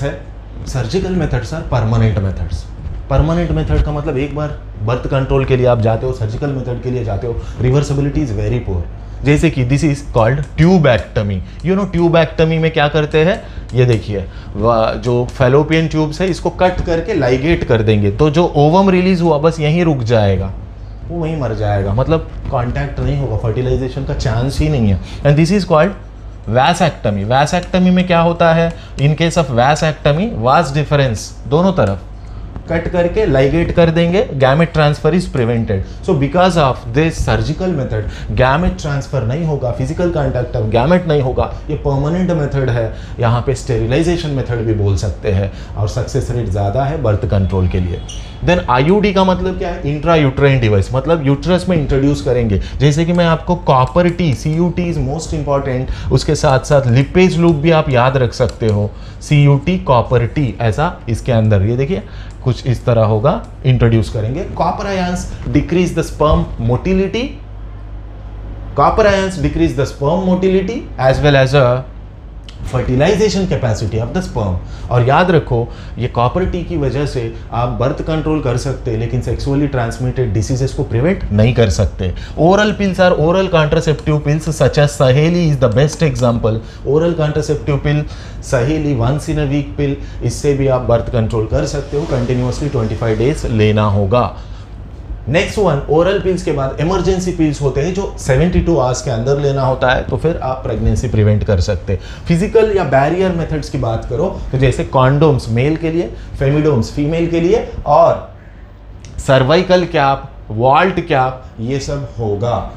Speaker 1: है। Surgical methods are permanent methods. Permanent method का मतलब एक बार बर्थ कंट्रोल के लिए आप जाते हो, सर्जिकल मेथड के लिए जाते हो, रिवर्सिबिलिटी इज वेरी पुअर। जैसे कि दिस इज कॉल्ड ट्यूबैक्टमी। ट्यूबैक्टमी में क्या करते हैं? ये देखिए, जो फैलोपियन ट्यूब्स है इसको कट करके लाइगेट कर देंगे, तो जो ओवम रिलीज हुआ बस यहीं रुक जाएगा, वो वहीं मर जाएगा, मतलब कांटेक्ट नहीं होगा, फर्टिलाइजेशन का चांस ही नहीं है। And this is called vasectomy. Vasectomy में क्या होता है? इन केस ऑफ वैसेक्टमी, वास डिफरेंस दोनों तरफ कट करके लाइगेट कर देंगे, gamete transfer is prevented. So because of this surgical method gamete transfer नहीं होगा, फिजिकल कांटेक्ट ऑफ गैमेट नहीं होगा। ये परमानेंट मेथड है, यहाँ पे स्टेरिलाइजेशन मेथड भी बोल सकते हैं, और सक्सेस रेट ज़्यादा है बर्थ कंट्रोल के लिए। देन आईयूडी का मतलब क्या है? इंट्रा यूट्राइन डिवाइस, मतलब यूट्रस में इंट्रोड्यूस करेंगे। जैसे कि मैं आपको copper T, CUT is most important, उसके साथ साथ लिपेज लूप भी आप याद रख सकते हो, CUT कॉपर टी, ऐसा इसके अंदर ये देखिए कुछ इस तरह होगा, इंट्रोड्यूस करेंगे। Copper ions decrease the sperm motility, copper ions decrease the sperm motility as well as a fertilisation capacity of the sperm. और याद रखो ये कॉपर टी की वजह से आप बर्थ कंट्रोल कर सकते हैं, लेकिन सेक्सुअली ट्रांसमिटेड डिसीजेस को प्रिवेंट नहीं कर सकते। Oral pills or oral contraceptive pills such as Saheli is the best example. Oral contraceptive pill Saheli, once in a week पिल, इससे भी आप बर्थ कंट्रोल कर सकते हो। कंटिन्यूअसली 25 डेज लेना होगा। नेक्स्ट वन, ओरल पिल्स के बाद इमरजेंसी पिल्स होते हैं जो 72 आवर्स के अंदर लेना होता है, तो फिर आप प्रेगनेंसी प्रिवेंट कर सकते हैं। फिजिकल या बैरियर मेथड्स की बात करो तो जैसे कॉन्डोम्स मेल के लिए, फेमिडोम्स फीमेल के लिए, और सर्वाइकल कैप, वॉल्ट कैप, ये सब होगा।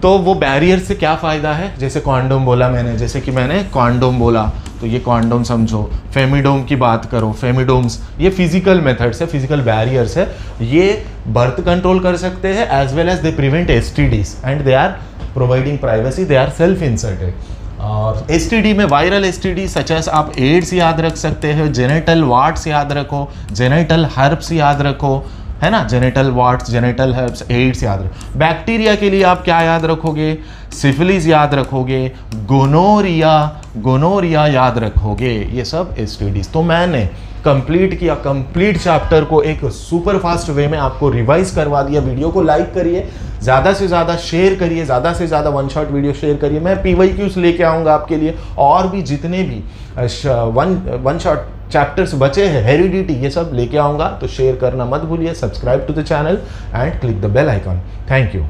Speaker 1: तो वो बैरियर से क्या फ़ायदा है? जैसे कॉन्डोम बोला मैंने, जैसे कि मैंने कॉन्डोम बोला तो ये कॉन्डोम समझो। फेमिडोम की बात करो, फेमिडोम्स ये फिजिकल मेथड्स है, फिजिकल बैरियर्स है, ये बर्थ कंट्रोल कर सकते हैं as well as they prevent STDs and they are providing privacy, they are self inserted. और STD में वायरल STD सच एज आप एड्स याद रख सकते हो, जेनेटल वार्ट्स याद रखो, जेनेटल हर्प्स याद रखो, है ना, जेनेटल वार्ट्स, जेनेटल हर्प्स, एड्स याद रखो। बैक्टीरिया के लिए आप क्या याद रखोगे? सिफिलिस याद रखोगे, गोनोरिया याद रखोगे, ये सब STDs। तो मैंने कंप्लीट किया, कंप्लीट चैप्टर को एक सुपर फास्ट वे में आपको रिवाइज करवा दिया। वीडियो को लाइक करिए, ज़्यादा से ज़्यादा शेयर करिए, ज़्यादा से ज़्यादा वन शॉट वीडियो शेयर करिए। मैं PYQs लेके आऊँगा आपके लिए, और भी जितने भी वन शॉट चैप्टर्स बचे हैं, हेरिडिटी, ये सब लेके आऊँगा। तो शेयर करना मत भूलिए, subscribe to the channel and click the bell icon. Thank you.